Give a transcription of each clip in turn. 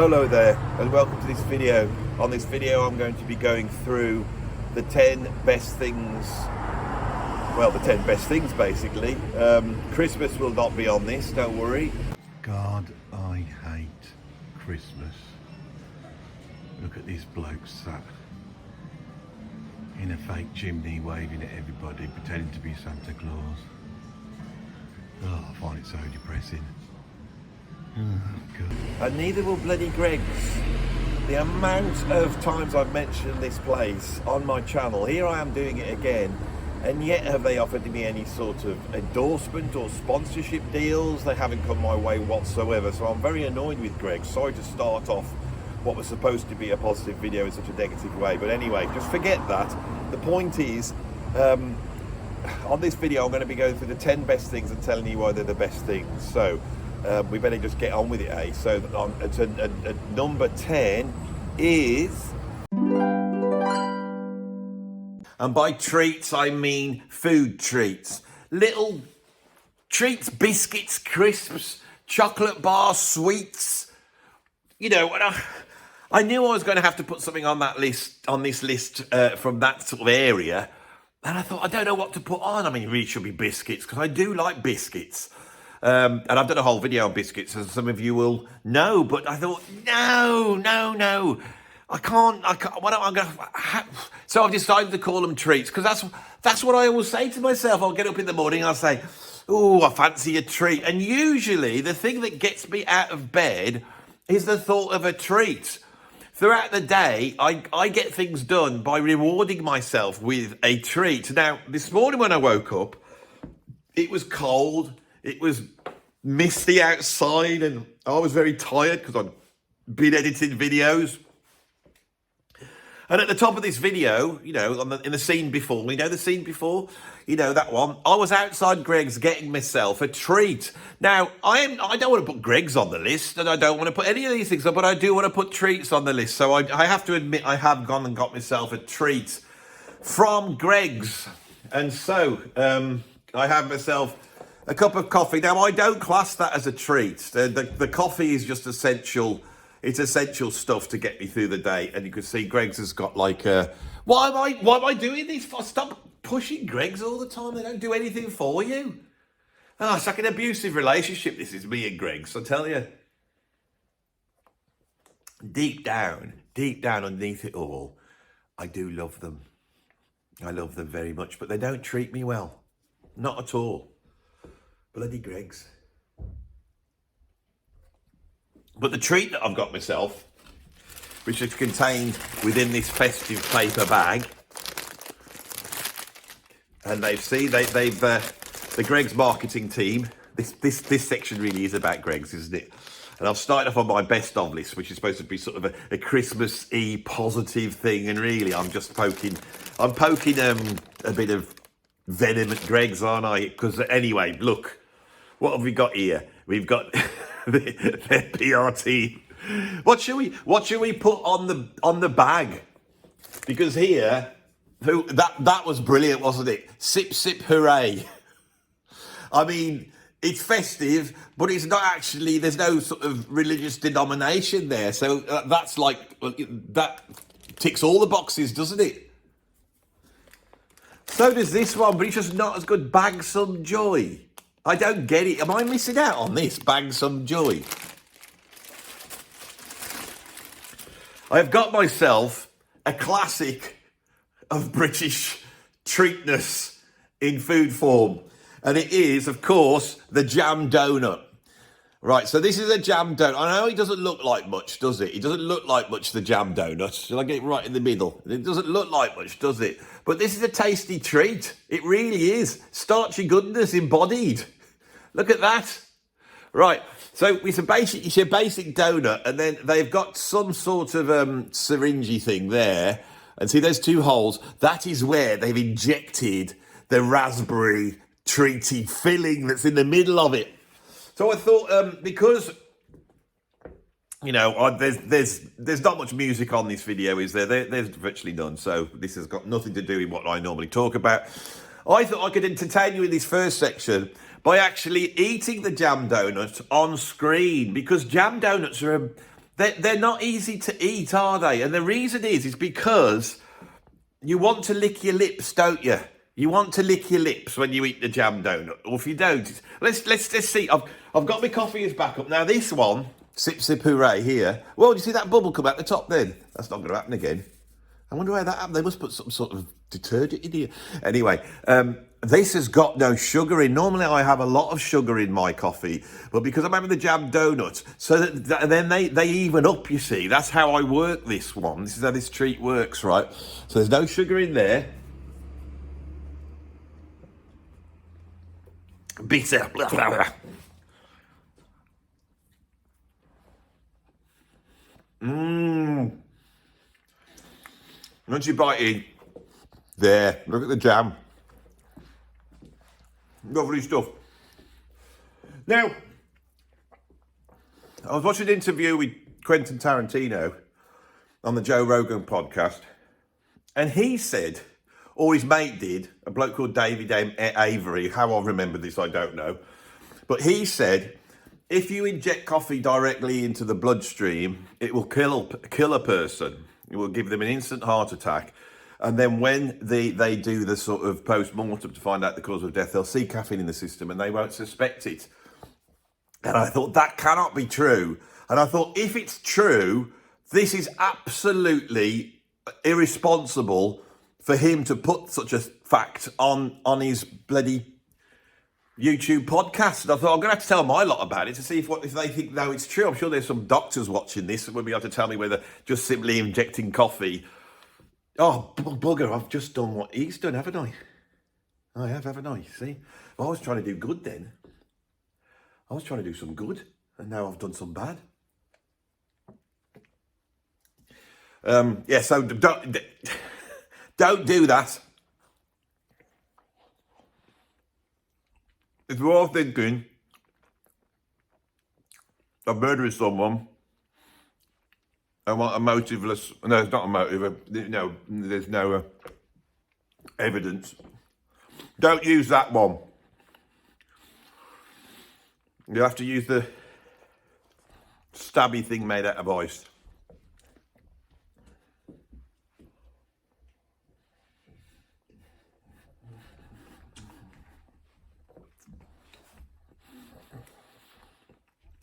Hello there and welcome to this video. On this video I'm going to be going through the 10 best things, well the 10 best things basically. Christmas will not be on this, don't worry. God, I hate Christmas. Look at this bloke sat in a fake chimney waving at everybody, pretending to be Santa Claus. Oh, I find it so depressing. Oh, God. And neither will bloody Greg's. The amount of times I've mentioned this place on my channel, here I am doing it again, and yet have they offered me any sort of endorsement or sponsorship deals? They haven't come my way whatsoever, so I'm very annoyed with Greg. Sorry to start off what was supposed to be a positive video in such a negative way, but anyway, just forget that. The point is, on this video I'm going to be going through the 10 best things and telling you why they're the best things. So we better just get on with it, eh? So number 10 is, and by treats I mean food treats, little treats, biscuits, crisps, chocolate bars, sweets. You know, I knew I was going to have to put something on that list, on this list from that sort of area, and I thought, I don't know what to put on. I mean, it really should be biscuits, because I do like biscuits. And I've done a whole video on biscuits, as some of you will know, but I thought, no, I can't, what am I going to, so I've decided to call them treats, because that's what I always say to myself. I'll get up in the morning, I'll say, oh, I fancy a treat. And usually the thing that gets me out of bed is the thought of a treat. Throughout the day, I get things done by rewarding myself with a treat. Now, this morning when I woke up, it was cold, it was misty outside, and I was very tired because I'd been editing videos. And at the top of this video, you know, in the scene before, you know the scene before? You know, that one. I was outside Greg's getting myself a treat. Now, I don't want to put Greg's on the list, and I don't want to put any of these things on, but I do want to put treats on the list. So I have to admit, I have gone and got myself a treat from Greg's. And so, I have myself a cup of coffee. Now, I don't class that as a treat. The coffee is just essential. It's essential stuff to get me through the day. And you can see Greg's has got like a... Why am I doing this for? Stop pushing Greg's all the time. They don't do anything for you. Oh, it's like an abusive relationship. This is me and Greg's, I tell you. Deep down underneath it all, I do love them. I love them very much, but they don't treat me well. Not at all. Bloody Greg's. But the treat that I've got myself, which is contained within this festive paper bag, and the Greg's marketing team, this section really is about Greg's, isn't it? And I've started off on my best of list, which is supposed to be sort of a Christmas-y positive thing, and really I'm just poking a bit of venom at Greg's, aren't I? Because anyway, look, what have we got here? We've got their PR team. What should we put on the bag? Because here, that was brilliant, wasn't it? Sip, sip, hooray. I mean, it's festive, but it's not actually, there's no sort of religious denomination there. So that's like, that ticks all the boxes, doesn't it? So does this one, but it's just not as good. Bag some joy. I don't get it. Am I missing out on this? Bag some joy. I've got myself a classic of British treatness in food form. And it is, of course, the jam donut. Right, so this is a jam donut. I know it doesn't look like much, does it? It doesn't look like much, the jam donut. Shall I get it right in the middle? It doesn't look like much, does it? But this is a tasty treat. It really is. Starchy goodness embodied. Look at that. Right, so it's a basic donut, and then they've got some sort of syringy thing there. And see, there's two holes. That is where they've injected the raspberry treaty filling that's in the middle of it. So I thought, because, you know, there's not much music on this video, is there? There's virtually none. So this has got nothing to do with what I normally talk about. I thought I could entertain you in this first section by actually eating the jam donut on screen, because jam donuts are They're not easy to eat, are they? And the reason is because you want to lick your lips, don't you? You want to lick your lips when you eat the jam donut. Or if you don't, let's see. I've got my coffee is back up. Now this one, sip sip hooray here. Well, do you see that bubble come out the top then? That's not going to happen again. I wonder why that happened. They must put some sort of detergent in here. Anyway, this has got no sugar in. Normally I have a lot of sugar in my coffee, but because I'm having the jam donut, so that then they even up, you see. That's how I work this one. This is how this treat works, right? So there's no sugar in there. Bitter. Blah, blah, blah. Once you bite in, there, look at the jam. Lovely stuff. Now, I was watching an interview with Quentin Tarantino on the Joe Rogan podcast, and he said, or his mate did, a bloke called David Avery, how I remember this, I don't know, but he said, if you inject coffee directly into the bloodstream, it will kill a person. It will give them an instant heart attack. And then when they do the sort of post-mortem to find out the cause of death, they'll see caffeine in the system and they won't suspect it. And I thought, that cannot be true. And I thought, if it's true, this is absolutely irresponsible for him to put such a fact on his bloody YouTube podcast. And I thought, I'm going to have to tell my lot about it to see if they think, no, it's true. I'm sure there's some doctors watching this that will be able to tell me whether just simply injecting coffee. Oh, bugger, I've just done what he's done, haven't I? I have, haven't I? See? I was trying to do good then. I was trying to do some good, and now I've done some bad. Yeah, so don't do that. If you're all thinking of murdering someone, I want a motiveless. No, it's not a motive. No, there's no evidence. Don't use that one. You have to use the stabby thing made out of ice.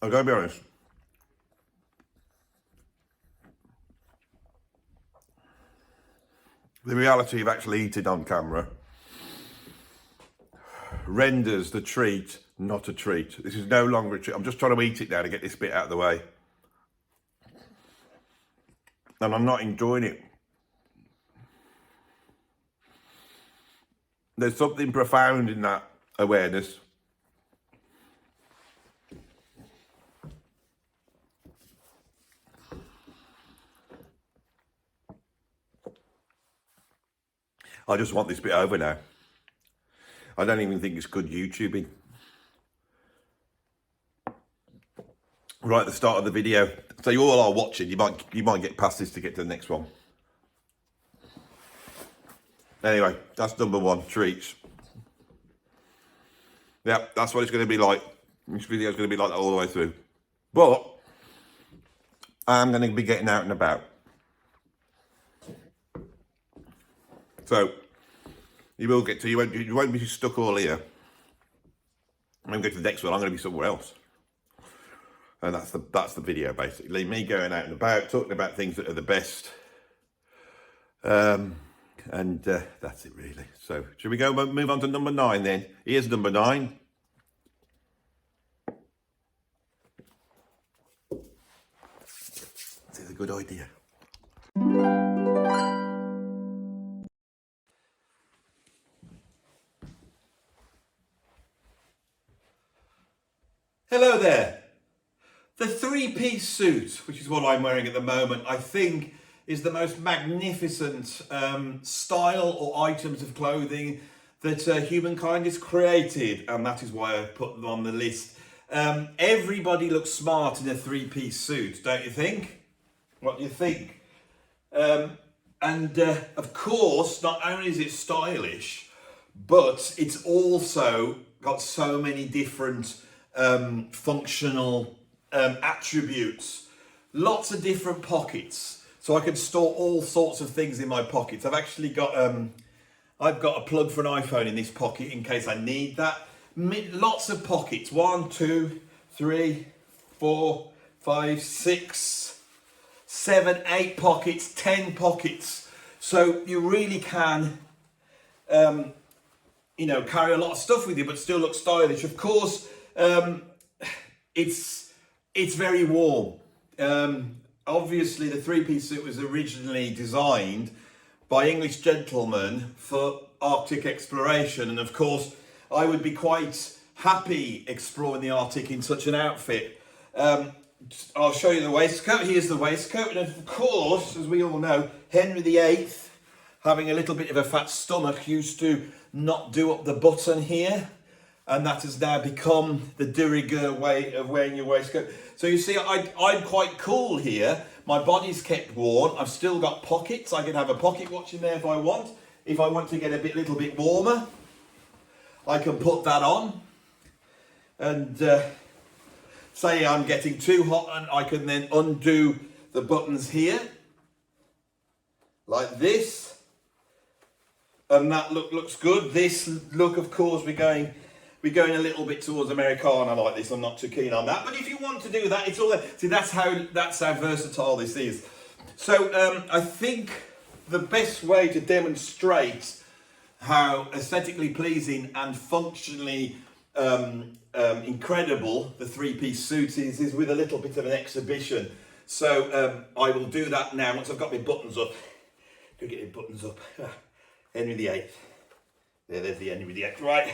I've got to be honest. The reality of actually eating on camera renders the treat not a treat. This is no longer a treat. I'm just trying to eat it now to get this bit out of the way. And I'm not enjoying it. There's something profound in that awareness. I just want this bit over now. I don't even think it's good YouTubing. Right at the start of the video, so you all are watching. You might get past this to get to the next one. Anyway, that's number one, treats. Yeah, that's what it's going to be like. This video is going to be like that all the way through. But I'm going to be getting out and about. So you will get to, you won't be stuck all here. I'm going to go to the next one. I'm going to be somewhere else. And that's the video, basically. Me going out and about, talking about things that are the best. And that's it, really. So should we move on to number 9 then? Here's number 9. This is a good idea. Hello there. The 3-piece suit, which is what I'm wearing at the moment, I think is the most magnificent style or items of clothing that humankind has created, and that is why I put them on the list. Everybody looks smart in a 3-piece suit, don't you think? What do you think? Of course, not only is it stylish, but it's also got so many different functional attributes lots of different pockets, so I can store all sorts of things in my pockets. I've actually got I've got a plug for an iPhone in this pocket in case I need that. Lots of pockets. 1, 2, 3, 4, 5, 6, 7, 8 pockets, 10 pockets. So you really can, you know, carry a lot of stuff with you, but still look stylish. Of course, it's very warm. Obviously, the three-piece suit was originally designed by English gentlemen for Arctic exploration, and of course, I would be quite happy exploring the Arctic in such an outfit. I'll show you the waistcoat. Here's the waistcoat, and of course, as we all know, Henry VIII, having a little bit of a fat stomach, used to not do up the button here, and that has now become the de rigueur way of wearing your waistcoat. So you see, I'm quite cool here. My body's kept warm. I've still got pockets. I can have a pocket watch in there if I want. If I want to get a little bit warmer, I can put that on. And say I'm getting too hot, and I can then undo the buttons here, like this. And that looks good. This look, of course, we're going a little bit towards Americana like this. I'm not too keen on that, but if you want to do that, it's all there. See, that's how versatile this is. So I think the best way to demonstrate how aesthetically pleasing and functionally incredible the three-piece suit is with a little bit of an exhibition. So I will do that now once I've got my buttons up. Go get my buttons up. Henry VIII. There's the Henry VIII. Right.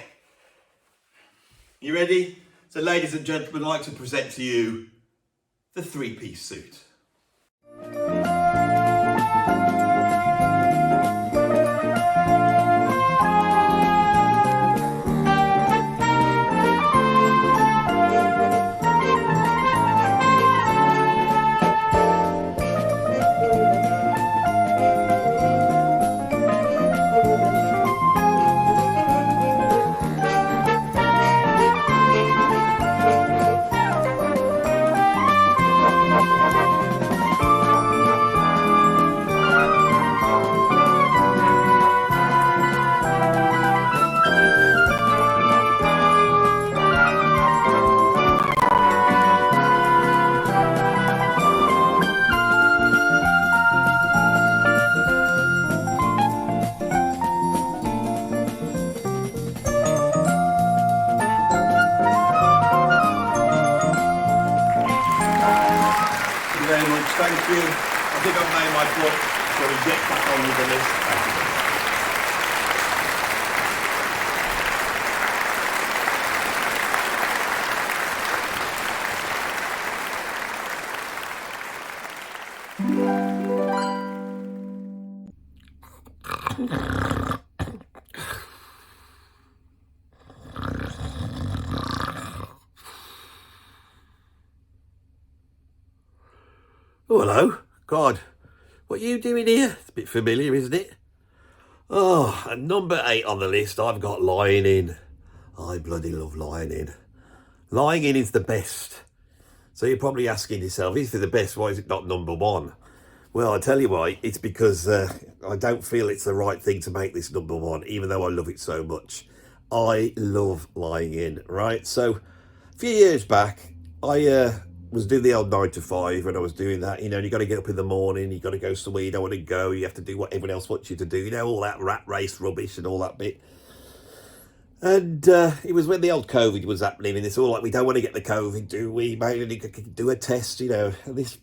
You ready? So, ladies and gentlemen, I'd like to present to you the three-piece suit. Very much, thank you. I think I've made my book, so we get back on with the list. Thank you. Oh, hello. God, what are you doing here? It's a bit familiar, isn't it? Oh, and number 8 on the list, I've got lying in. I bloody love lying in. Lying in is the best. So you're probably asking yourself, if it's the best, why is it not number 1? Well, I'll tell you why. It's because I don't feel it's the right thing to make this number 1, even though I love it so much. I love lying in, right? So a few years back, I was doing the old 9 to 5, and I was doing that, you know, you got to get up in the morning, you got to go somewhere you don't want to go, you have to do what everyone else wants you to do, you know, all that rat race rubbish and all that bit. And it was when the old COVID was happening, and it's all like, we don't want to get the COVID, do we? Maybe do a test, you know. And this,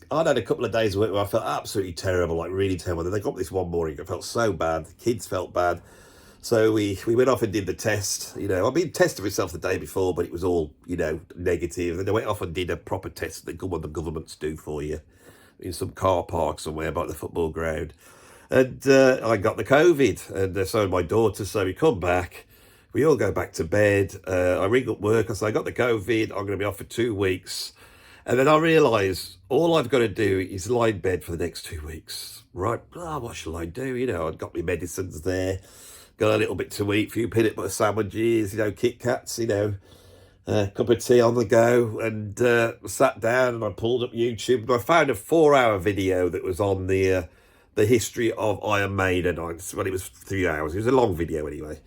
I'd had a couple of days of work where I felt absolutely terrible, like really terrible. Then I got this one morning, I felt so bad, the kids felt bad. So we went off and did the test. You know, I'd been testing myself the day before, but it was all, you know, negative. Then I went off and did a proper test that the governments do for you in some car park somewhere by the football ground. And I got the COVID. And so my daughter, so we come back. We all go back to bed. I ring up work. I say, I got the COVID. I'm going to be off for 2 weeks. And then I realise all I've got to do is lie in bed for the next 2 weeks. Right? Oh, what shall I do? You know, I've got my medicines there. Got a little bit to eat, a few peanut butter sandwiches, you know, Kit Kats, you know. cup of tea on the go, and sat down and I pulled up YouTube and I found a 4-hour video that was on the history of Iron Maiden. Well, it was 3 hours. It was a long video anyway.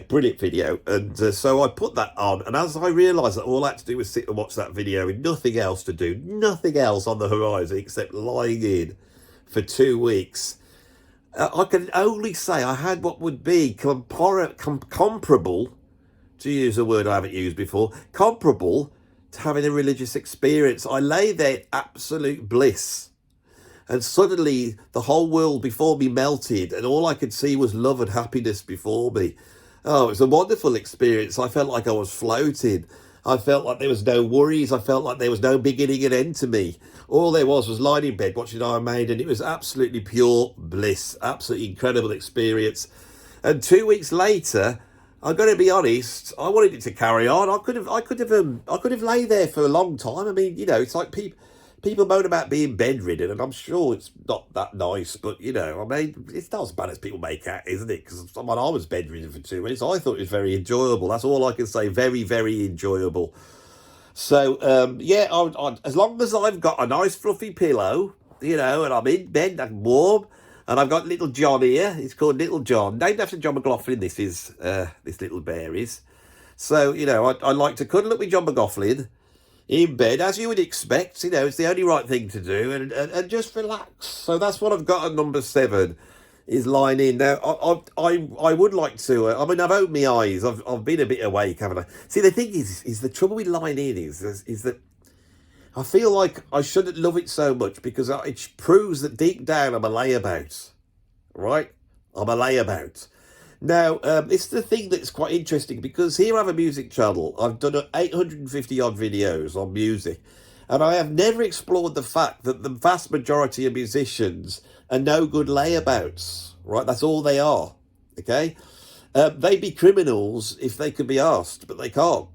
Brilliant video. And so I put that on, and as I realised that all I had to do was sit and watch that video with nothing else to do, nothing else on the horizon except lying in for 2 weeks, I can only say I had what would be comparable, to use a word I haven't used before, comparable to having a religious experience. I lay there in absolute bliss. And suddenly the whole world before me melted, and all I could see was love and happiness before me. Oh, it was a wonderful experience. I felt like I was floating. I felt like there was no worries. I felt like there was no beginning and end to me. All there was lying in bed watching Iron Maiden. It was absolutely pure bliss. Absolutely incredible experience. And 2 weeks later, I'm going to be honest, I wanted it to carry on. I could have lay there for a long time. I mean, it's like people moan about being bedridden, and I'm sure it's not that nice, but I mean, it's not as bad as people make out, isn't it? Because I was bedridden for 2 weeks. I thought it was very enjoyable. That's all I can say. Very, very enjoyable. So as long as I've got a nice fluffy pillow, and I'm in bed, I'm warm. And I've got little John here. He's called Little John. Named after John McLaughlin, this little bear is. So, I like to cuddle up with John McLaughlin in bed, as you would expect. It's the only right thing to do, and just relax. So that's what I've got at number 7, is lying in. Now, I would like to, I've opened my eyes. I've been a bit awake, haven't I? See, the thing is the trouble with lying in is that I feel like I shouldn't love it so much, because it proves that deep down I'm a layabout, right? I'm a layabout. Now, it's the thing that's quite interesting, because here I have a music channel. I've done 850 odd videos on music, and I have never explored the fact that the vast majority of musicians are no good layabouts, right? That's all they are, okay? They'd be criminals if they could be asked, but they can't.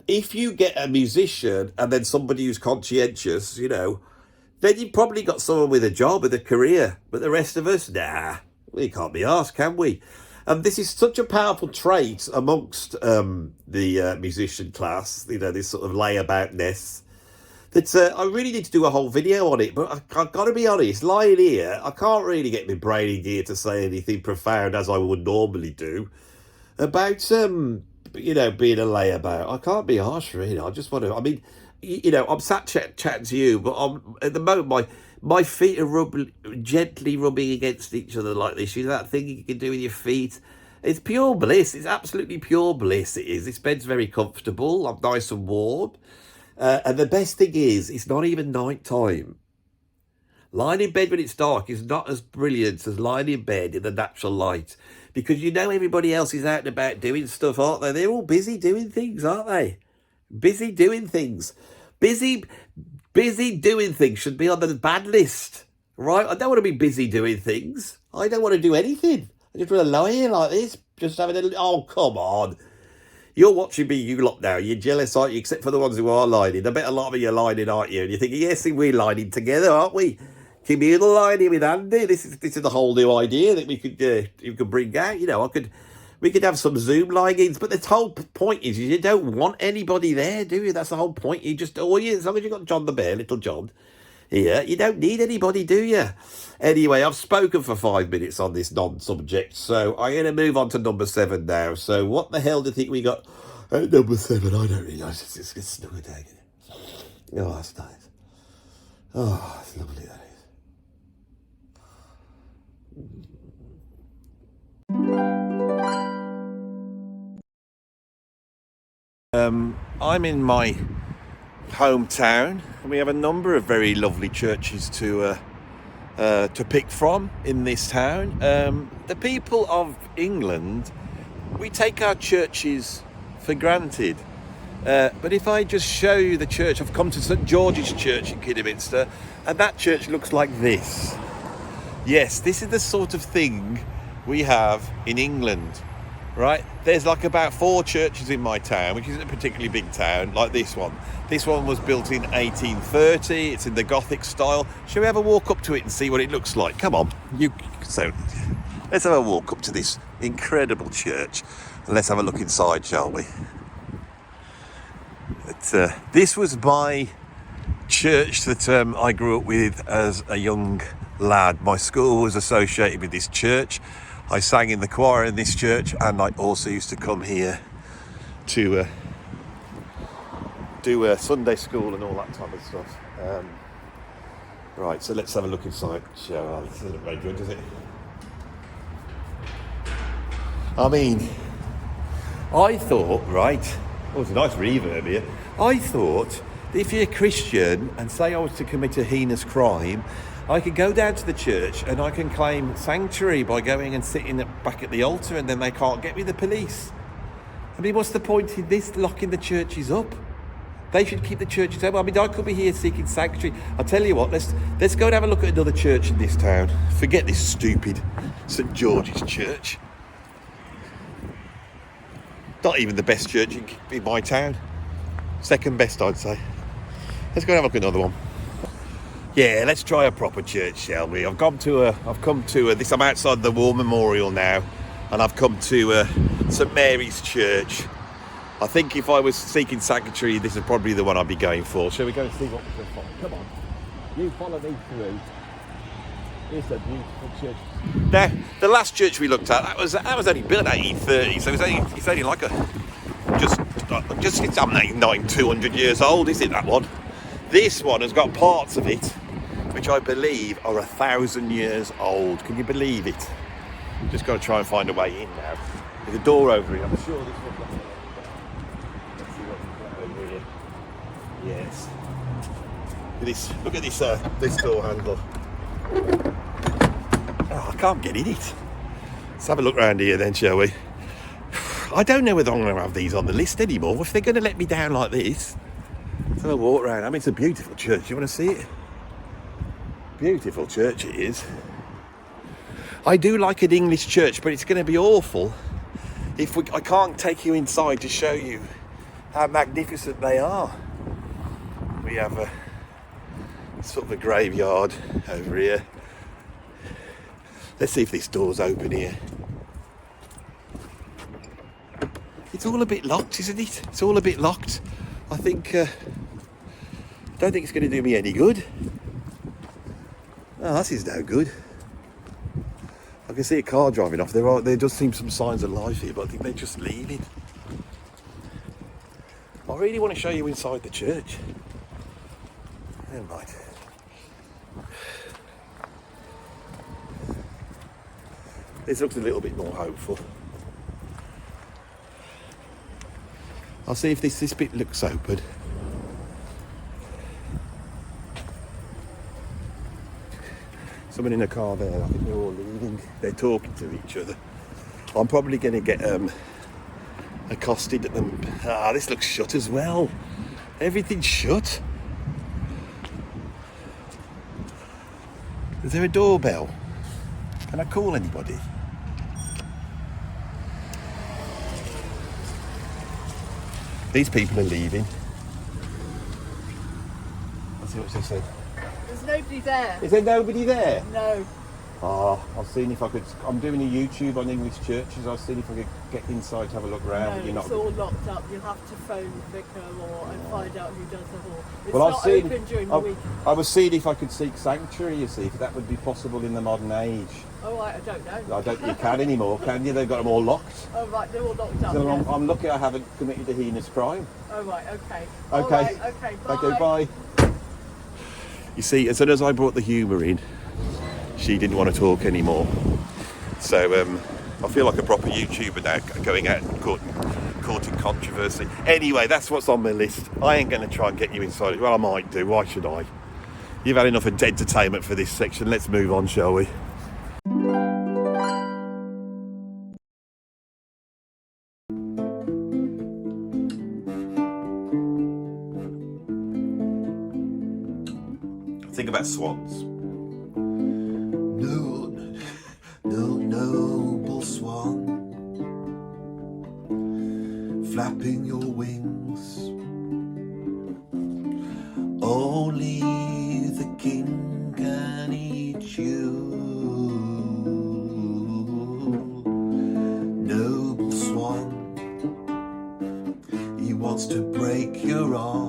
If you get a musician and then somebody who's conscientious, then you've probably got someone with a job, with a career. But the rest of us, nah, we can't be asked, can we? And this is such a powerful trait amongst the musician class, this sort of layaboutness, that I really need to do a whole video on it. But I've got to be honest, lying here, I can't really get my brain in gear to say anything profound as I would normally do about being a layabout. I can't be harsh, really. I just want to, I'm sat chatting to you, but at the moment, my feet are gently rubbing against each other like this. That thing you can do with your feet. It's pure bliss. It's absolutely pure bliss, it is. This bed's very comfortable. I'm nice and warm. And the best thing is, it's not even night time. Lying in bed when it's dark is not as brilliant as lying in bed in the natural light, because everybody else is out and about doing stuff, aren't they? They're all busy doing things, aren't they? Busy doing things. Busy doing things should be on the bad list, right? I don't want to be busy doing things. I don't want to do anything. I just want to lie here like this, just having a... Oh, come on. You're watching me, you lot now. You're jealous, aren't you? Except for the ones who are lining. I bet a lot of you are lining, aren't you? And you're thinking, yes, we're lining together, aren't we? Communal lining with Andy. This is a whole new idea that we could bring out. We could have some Zoom line-ins, but the whole point is you don't want anybody there, do you? That's the whole point. As long as you've got John the Bear, Little John, here, you don't need anybody, do you? Anyway, I've spoken for 5 minutes on this non-subject, so I'm going to move on to number 7 now. So what the hell do you think we got at number 7? I don't really know. It's just snug a day. Oh, that's nice. Oh, it's lovely, that is. I'm in my hometown, and we have a number of very lovely churches to pick from in this town. The people of England, we take our churches for granted. But if I just show you the church, I've come to St George's Church in Kidderminster, and that church looks like this. Yes, this is the sort of thing we have in England, right? There's like about 4 churches in my town, which isn't a particularly big town, like this one. This one was built in 1830. It's in the Gothic style. Shall we have a walk up to it and see what it looks like? Come on. So let's have a walk up to this incredible church, and let's have a look inside, shall we? this was my church that I grew up with as a young lad. My school was associated with this church. I sang in the choir in this church, and I also used to come here to do Sunday school and all that type of stuff. Right, so let's have a look inside. Sure, this isn't very good, is it? I mean, I thought, right, oh, it's a nice reverb here. I thought that if you're a Christian and say I was to commit a heinous crime, I could go down to the church and I can claim sanctuary by going and sitting back at the altar, and then they can't get me, the police. I mean, what's the point in this, locking the churches up? They should keep the churches open. I mean, I could be here seeking sanctuary. I'll tell you what, let's go and have a look at another church in this town. Forget this stupid St George's Church. Not even the best church in my town. Second best, I'd say. Let's go and have a look at another one. Yeah, let's try a proper church, shall we? I've come to this. I'm outside the War Memorial now, and I've come to St Mary's Church. I think if I was seeking sanctuary, this is probably the one I'd be going for. Shall we go and see what we can find? Come on, you follow me through. It's a beautiful church. Now, the last church we looked at, that was only built in 1830, so it's only like it's not 200 years old, is it, that one? This one has got parts of it which I believe are 1,000 years old. Can you believe it? Just got to try and find a way in now. There's a door over here. I'm sure this one's. Let's see what we've got over here. Yes. Look at this door handle. Oh, I can't get in it. Let's have a look around here then, shall we? I don't know whether I'm going to have these on the list anymore. If they're going to let me down like this, let's have a walk around. I mean, it's a beautiful church. You want to see it? Beautiful church it is. I do like an English church, but it's going to be awful if I can't take you inside to show you how magnificent they are. We have a sort of a graveyard over here. Let's see if this door's open here. It's all a bit locked, isn't it? It's all a bit locked. I think, don't think it's going to do me any good. Oh, this is no good. I can see a car driving off. There does seem some signs of life here, but I think they're just leaving. I really want to show you inside the church. Never mind. This looks a little bit more hopeful. I'll see if this bit looks open. Someone in a car there. I think they're all leaving. They're talking to each other. I'm probably going to get accosted at them. Ah, this looks shut as well. Everything's shut. Is there a doorbell? Can I call anybody? These people are leaving. Let's see what she said. There's nobody there. Is there nobody there? No. I've seen if I could. I'm doing a YouTube on English churches. I've seen if I could get inside to have a look around. No, it's all locked up. You'll have to phone the vicar and find out who does the hall. It's well, not open during the week. I was seeing if I could seek sanctuary, you see, if that would be possible in the modern age. Oh, right, I don't know. I don't think you can anymore, can you? They've got them all locked. Oh, right, they're all locked up. So Yeah. I'm lucky I haven't committed a heinous crime. Oh, right, okay. Okay. All right, okay, bye. Okay, bye. You see, as soon as I brought the humour in, she didn't want to talk anymore. So I feel like a proper YouTuber now, going out and courting controversy. Anyway, that's what's on my list. I ain't going to try and get you inside it. Well, I might do. Why should I? You've had enough of entertainment for this section. Let's move on, shall we? Think about swans. No noble swan, flapping your wings. Only the king can eat you. Noble swan, he wants to break your arm.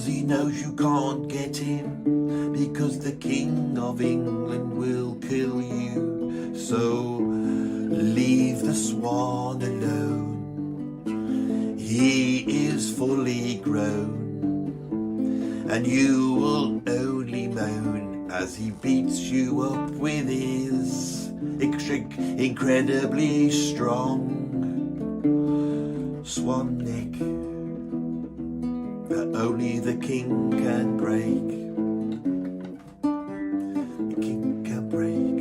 he knows you can't get him, because the King of England will kill you. So leave the swan alone, he is fully grown, and you will only moan as he beats you up with his incredibly strong swan neck that only the king can break. The king can break.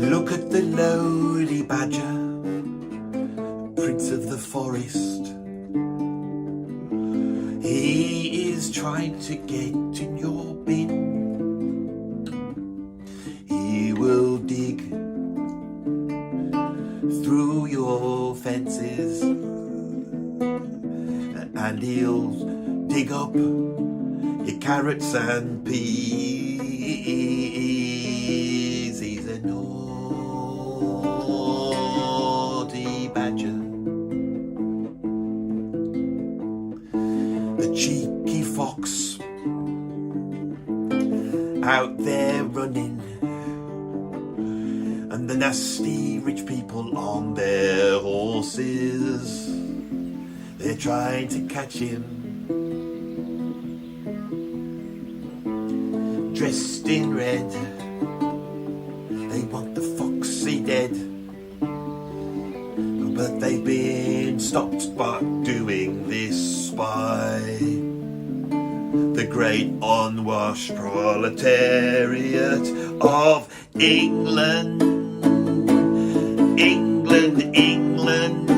Look at the lowly badger, prince of the forest. He is trying to get in your bin. He will dig through your fences, and he'll dig up your carrots and peas. He's a naughty badger. The cheeky fox out there running, and the nasty rich people on their horses, they're trying to catch him, dressed in red. They want the foxy dead, but they've been stopped by doing this by the great unwashed proletariat of England. England, England,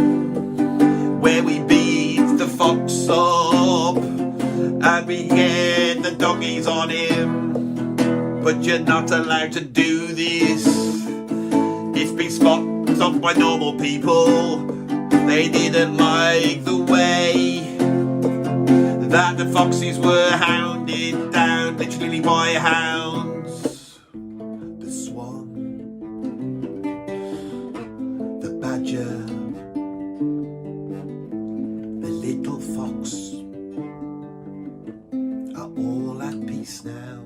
where we beat the fox up and we get the doggies on him. But you're not allowed to do this. It's been spotted up by normal people. They didn't like the way that the foxes were hounded down, literally by hounds. The swan, the badger, the little fox are all at peace now.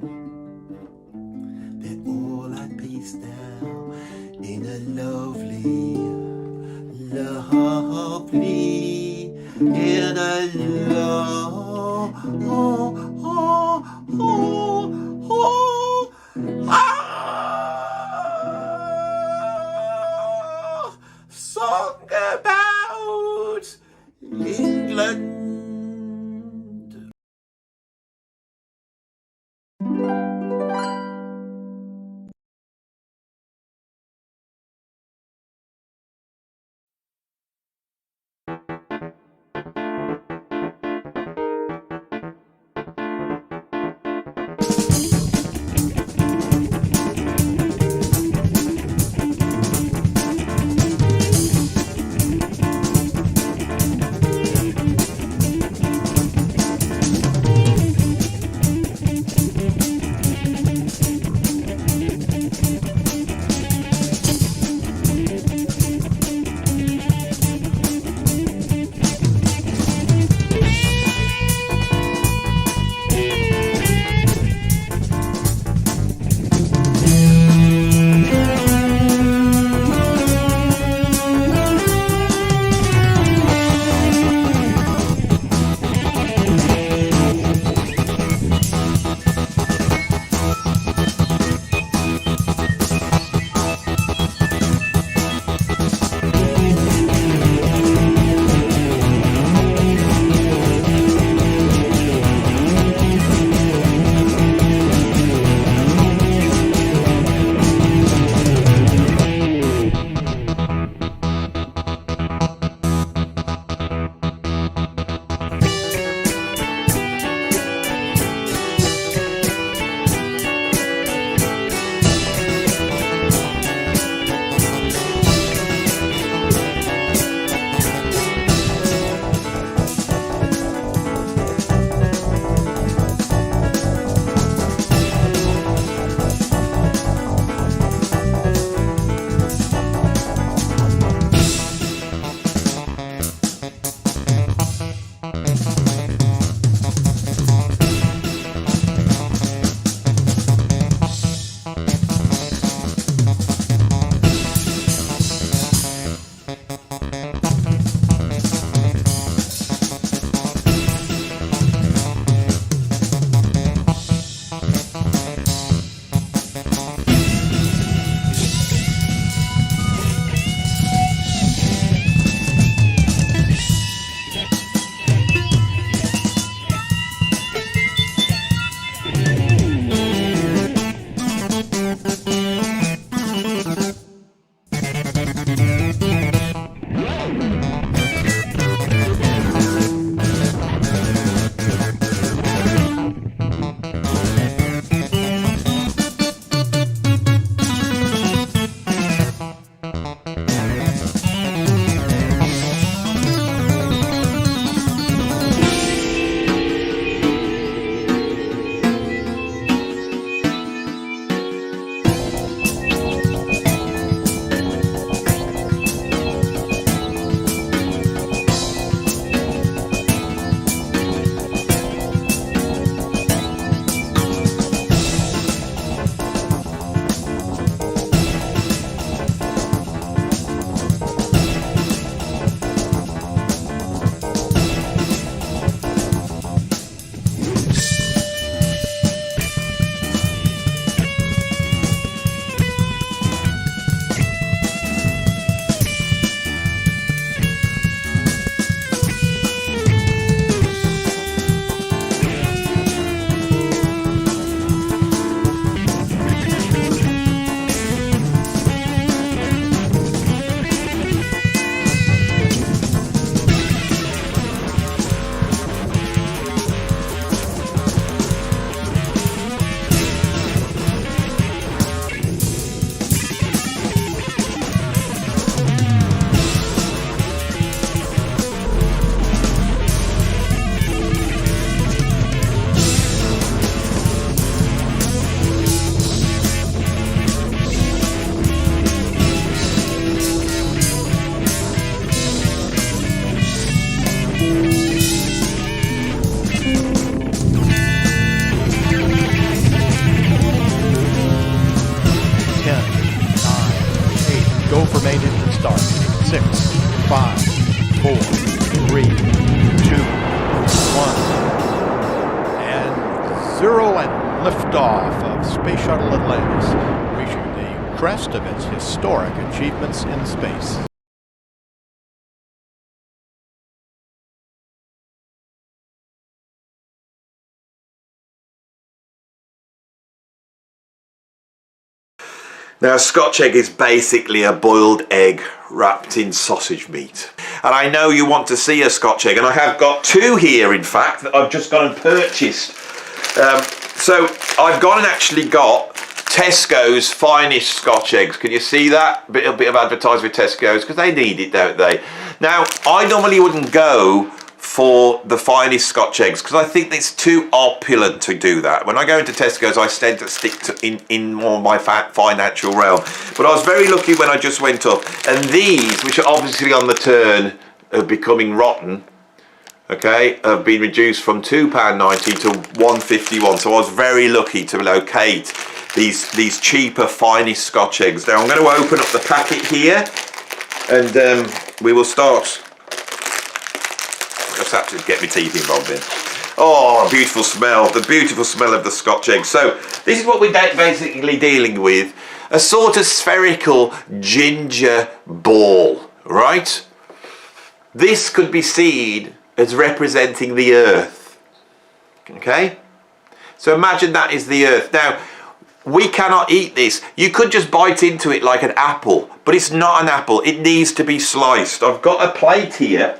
They're all at peace now, in a lovely, lovely, in a song about England. 5, 4, 3, 2, 1, and 0, and liftoff of Space Shuttle Atlantis, reaching the crest of its historic achievements in space. Now, a Scotch egg is basically a boiled egg wrapped in sausage meat. And I know you want to see a Scotch egg, and I have got two here, in fact, that I've just gone and purchased. So I've gone and actually got Tesco's finest Scotch eggs. Can you see that? A bit of advertising with Tesco's, because they need it, don't they? Now, I normally wouldn't go for the finest Scotch eggs because I think it's too opulent to do that. When I go into Tesco's, I tend to stick to in more of my financial realm. But I was very lucky when I just went up, and these, which are obviously on the turn of becoming rotten, okay, have been reduced from £2.90 to £1.51. So I was very lucky to locate these cheaper, finest Scotch eggs. Now I'm going to open up the packet here, and we will start. Just have to get my teeth involved in. Oh, beautiful smell, the beautiful smell of the Scotch egg. So this is what we're basically dealing with, a sort of spherical ginger ball, right? This could be seen as representing the earth, okay? So imagine that is the earth. Now, we cannot eat this. You could just bite into it like an apple, but it's not an apple. It needs to be sliced. I've got a plate here.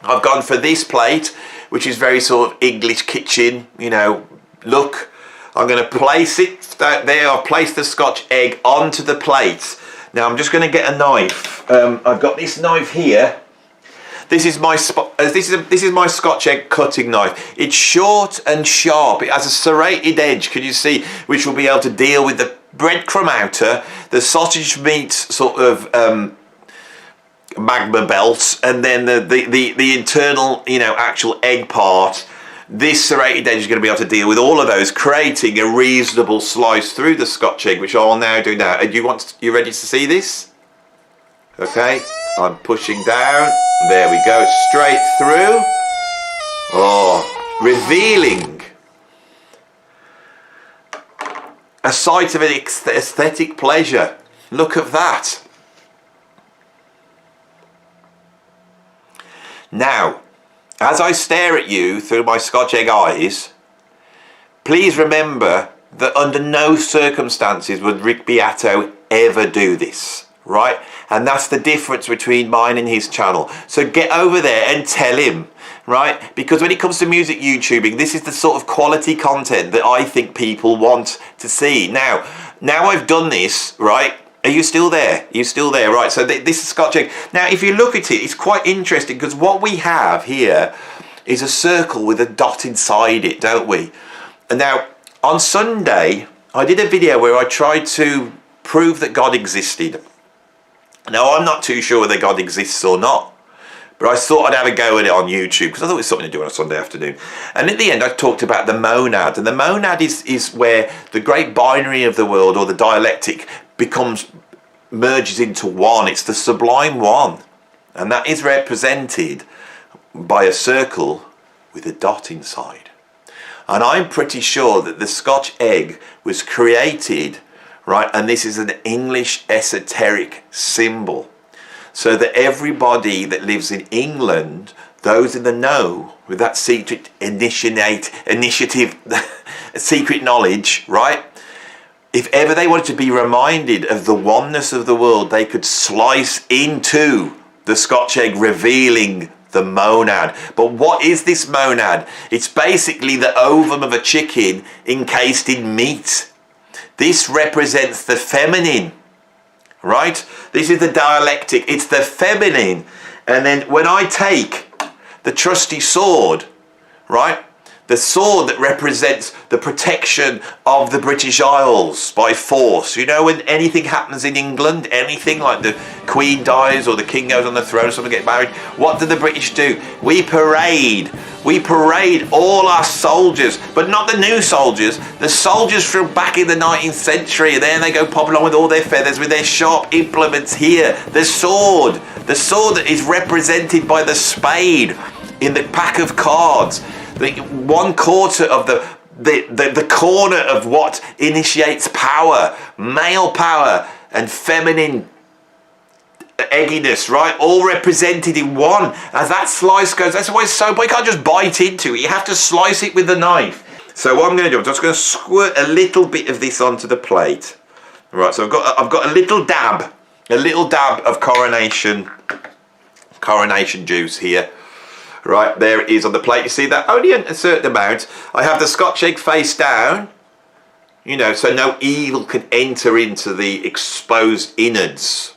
I've gone for this plate, which is very sort of English kitchen, you know, look. I'm going to place it there. I'll place the Scotch egg onto the plate. Now I'm just going to get a knife. I've got this knife here. This is my Scotch egg cutting knife. It's short and sharp. It has a serrated edge, can you see, which will be able to deal with the breadcrumb outer, the sausage meat sort of magma belts, and then the internal, you know, actual egg part. This serrated edge is going to be able to deal with all of those, creating a reasonable slice through the Scotch egg, which I will now do now. And you ready to see this? Okay, I'm pushing down. There we go, straight through. Oh, revealing a sight of an aesthetic pleasure. Look at that. Now, as I stare at you through my Scotch egg eyes, please remember that under no circumstances would Rick Beato ever do this, right? And that's the difference between mine and his channel. So get over there and tell him, right? Because when it comes to music YouTubing, this is the sort of quality content that I think people want to see. Now I've done this, right? Are you still there? Are you still there? Right, so this is Scotch egg. Now, if you look at it, it's quite interesting because what we have here is a circle with a dot inside it, don't we? And now, on Sunday, I did a video where I tried to prove that God existed. Now, I'm not too sure whether God exists or not, but I thought I'd have a go at it on YouTube because I thought it was something to do on a Sunday afternoon. And at the end, I talked about the monad. And the monad is where the great binary of the world, or the dialectic, merges into one. It's the sublime one, and that is represented by a circle with a dot inside. And I'm pretty sure that the Scotch egg was created, right, and this is an English esoteric symbol, so that everybody that lives in England, those in the know with that secret initiative secret knowledge, right, if ever they wanted to be reminded of the oneness of the world, they could slice into the Scotch egg, revealing the monad. But what is this monad? It's basically the ovum of a chicken encased in meat. This represents the feminine, right? This is the dialectic. It's the feminine. And then when I take the trusty sword, right, the sword that represents the protection of the British Isles by force. You know, when anything happens in England, anything like the Queen dies or the King goes on the throne, someone gets married, what do the British do? We parade all our soldiers, but not the new soldiers, the soldiers from back in the 19th century. And then they go pop along with all their feathers, with their sharp implements here, the sword The sword that is represented by the spade in the pack of cards. The 1/4 of the corner of what initiates power, male power and feminine egginess, right? All represented in one. As that slice goes, that's why it's so, but you can't just bite into it. You have to slice it with the knife. So what I'm going to do, I'm just going to squirt a little bit of this onto the plate. Right, so I've got a little dab of coronation juice here. Right, there it is on the plate. You see that? Only a certain amount. I have the Scotch egg face down, you know, so no evil can enter into the exposed innards.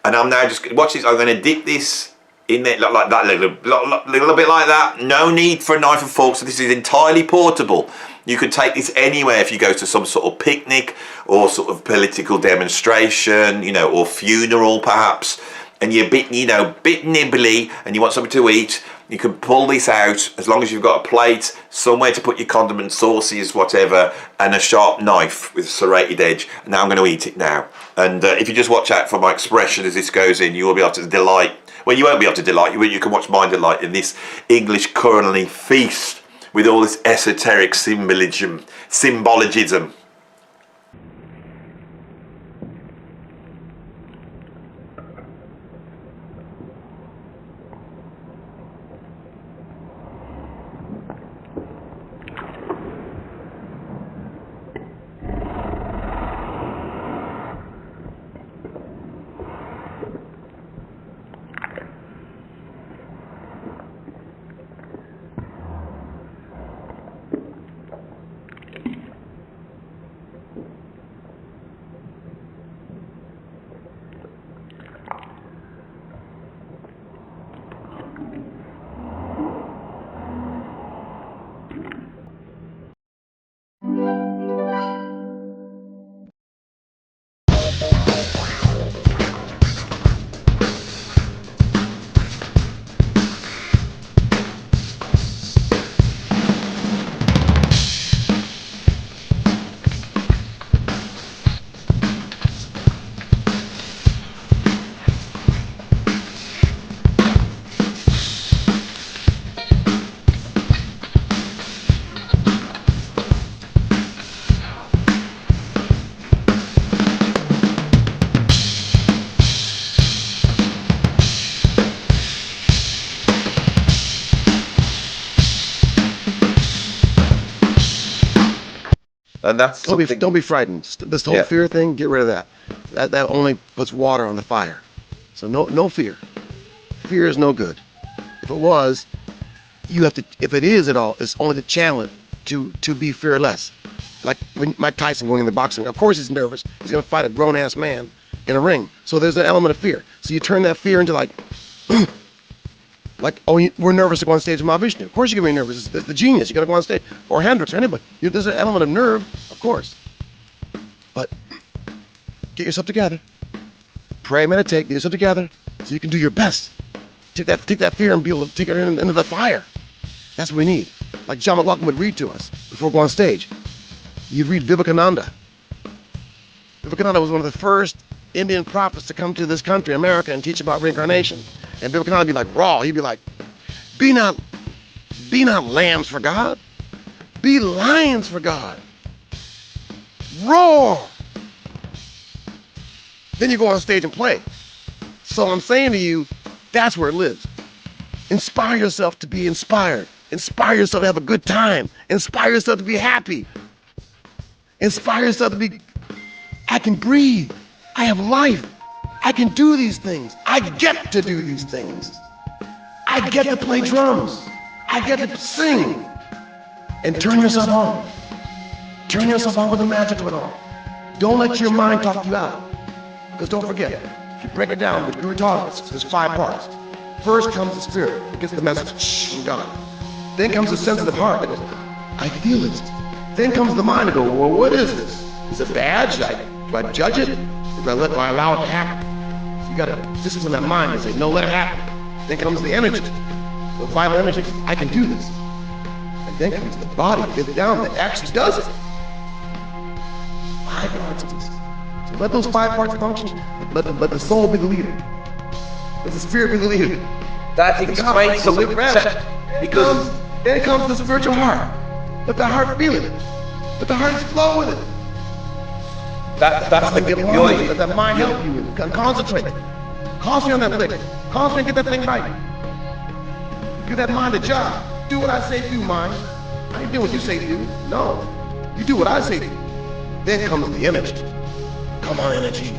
And I'm now just, watch this, I'm going to dip this in there like that, little bit like that. No need for a knife and fork, so this is entirely portable. You could take this anywhere if you go to some sort of picnic or sort of political demonstration, you know, or funeral perhaps, and you're bit nibbly and you want something to eat. You can pull this out as long as you've got a plate, somewhere to put your condiments, sauces, whatever, and a sharp knife with a serrated edge. Now I'm going to eat it now. And if you just watch out for my expression as this goes in, you will be able to delight. Well, you won't be able to delight. You can watch my delight in this English culinary feast with all this esoteric symbologism. And that's don't be frightened. This whole fear thing, get rid of that. That only puts water on the fire. So no fear. Fear is no good. If it was, you have to. If it is at all, it's only to channel it to be fearless. Like when Mike Tyson going in the boxing, of course he's nervous. He's gonna fight a grown-ass man in a ring. So there's an element of fear. So you turn that fear into like, we're nervous to go on stage with Mahavishnu. Of course you're gonna be nervous. It's the genius. You gotta go on stage, or Hendrix, or anybody. There's an element of nerve, of course. But get yourself together. Pray, meditate, get yourself together, so you can do your best. Take that fear and be able to take it into the fire. That's what we need. Like John McLaughlin would read to us before we go on stage. You'd read Vivekananda. Vivekananda was one of the first Indian prophets to come to this country, America, and teach about reincarnation. And Vivekananda would be like raw. He'd be like, be not lambs for God. Be lions for God. Roar. Then you go on stage and play. So I'm saying to you, that's where it lives. Inspire yourself to be inspired. Inspire yourself to have a good time. Inspire yourself to be happy. Inspire yourself to be, I can breathe. I have life. I can do these things. I get to do these things. I get to play drums. I get to sing. And turn yourself on. Turn yourself on with the magic of it all. Don't let your mind talk you out. Because don't forget, if you break it down, which Guru taught us, there's 5 parts. First comes the spirit. It gets the message from God. Then comes the sensitive heart that goes, I feel it. Then comes the mind that goes, well, what is this? Is it bad? Do I judge it? Do I allow it to happen? You gotta discipline that mind and say, no, let it happen. Then comes the energy, the vital energy. I can do this. And then comes the body, get down, that actually does it. 5 parts of this. So let those 5 parts function. Let the soul be the leader. It's a spirit belief. That explains the loop set. Because Then it comes to the spiritual heart. Let the heart feel it. Let the heart flow with it. that's Let the let that mind help you. Concentrate. Concentrate on that thing. Concentrate and get that thing right. Give that mind a job. Do what I say do, mind. I ain't doing what you say do. No. You do what I say do. Then comes the energy. Come on, energy.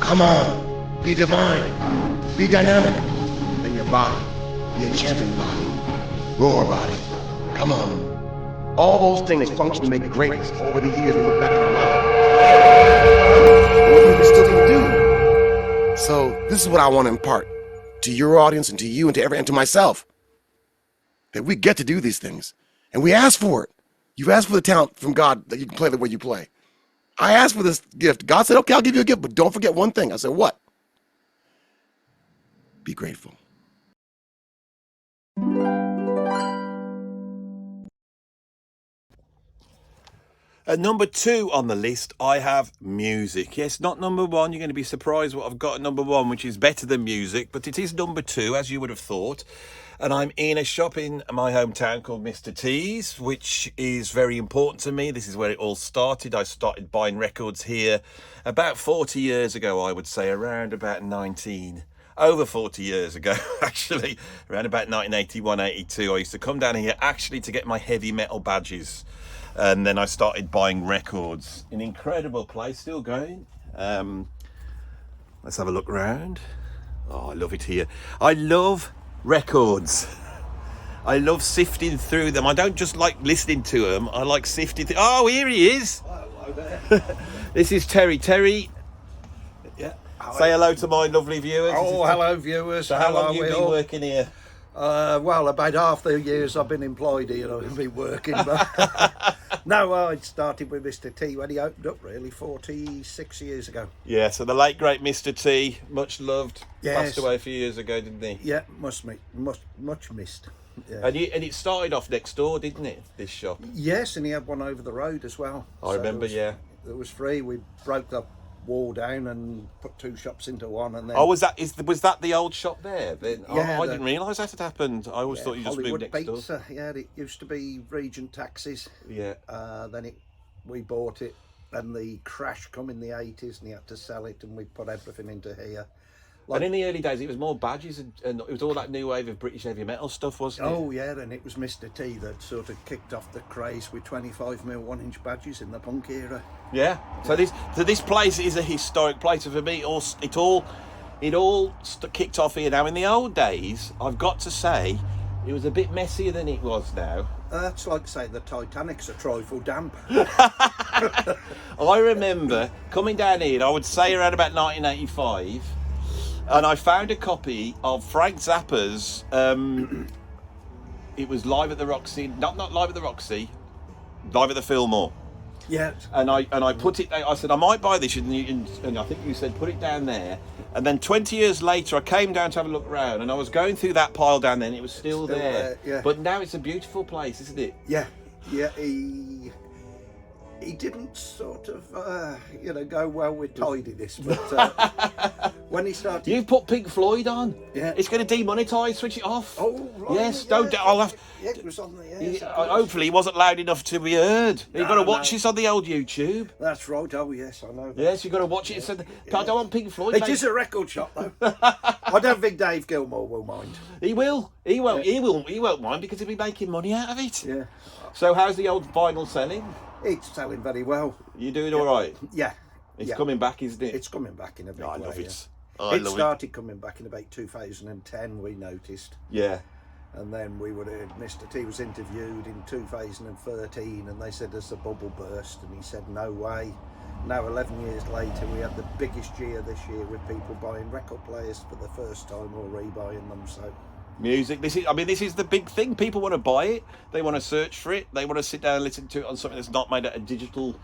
Come on. Be divine. Be dynamic. Then your body. Be a champion body. Roar body. Come on. All those things function to make greatness. Over the years, we look back at our lives. What we still can do. So this is what I want to impart to your audience and to you and to myself. That we get to do these things. And we ask for it. You ask for the talent from God that you can play the way you play. I asked for this gift. God said, okay, I'll give you a gift, but don't forget one thing. I said, what? Be grateful. At number 2 on the list, I have music. Yes, not number 1. You're going to be surprised what I've got at number 1, which is better than music, but it is number 2, as you would have thought. And I'm in a shop in my hometown called Mr. T's, which is very important to me. This is where it all started. I started buying records here about 40 years ago, I would say, around about over 40 years ago, actually, around about 1981, 82. I used to come down here actually to get my heavy metal badges. And then I started buying records. An incredible place, still going. Let's have a look around. Oh, I love it here. I love records. I love sifting through them. I don't just like listening to them. I like sifting through. Oh, here he is. Hello there. This is Terry. Terry, Yeah. say hello to my lovely viewers. Oh, hello viewers. So how long have you been working here? Well, about half the years I've been employed here, I've been working. But no, I started with Mr. T when he opened up, really, 46 years ago. Yeah, so the late great Mr. T, much loved, Yes. passed away a few years ago, didn't he? Yeah, much missed. Yeah. And it started off next door, didn't it? This shop. Yes, and he had one over the road as well. I remember, yeah. It was free. We broke the wall down and put 2 shops into one, and then. Oh, was that the old shop there? Then Yeah, I didn't realise that had happened. I always thought you just Hollywood moved next door. Pizza. Yeah, it used to be Regent Taxis. Yeah. Then we bought it, and the crash come in the 80s, and he had to sell it, and we put everything into here. And in the early days, it was more badges, and it was all that new wave of British heavy metal stuff, wasn't it? Oh yeah, and it was Mr. T that sort of kicked off the craze with 25mm 1-inch badges in the punk era. Yeah. So this place is a historic place. For me, it all kicked off here. Now, in the old days, I've got to say, it was a bit messier than it was now. That's like saying the Titanic's a trifle damp. I remember coming down here, I would say around about 1985, and I found a copy of Frank Zappa's, it was Live at the Roxy, not Live at the Roxy, Live at the Fillmore. Yeah. And I put it, I said, I might buy this, and I think you said, put it down there. And then 20 years later, I came down to have a look around, and I was going through that pile down there, and it was still there. Yeah. But now it's a beautiful place, isn't it? Yeah. He didn't sort of, go well with tidiness, but when he started... You put Pink Floyd on. Yeah. It's going to demonetise, switch it off. Oh, right. Yes, yeah, I'll have... Yeah, it was on the air. Hopefully, it wasn't loud enough to be heard. You've got to watch no. this on the old YouTube. That's right. Oh, yes, I know. Yes, you've got to watch it. I don't want Pink Floyd. It is a record shop, though. I don't think Dave Gilmour will mind. He will. He won't. He won't mind because he'll be making money out of it. Yeah. So, how's the old vinyl selling? It's selling very well. You doing all right? Yeah. It's coming back, isn't it? It's coming back in a big way. I love it. Yeah. I It love started coming back in about 2010, we noticed. Yeah. And then Mr. T was interviewed in 2013, and they said there's a bubble burst, and he said no way. Now 11 years later, we had the biggest year this year with people buying record players for the first time or rebuying them. So Music. This is the big thing. People want to buy it. They want to search for it. They want to sit down and listen to it on something that's not made out of digital.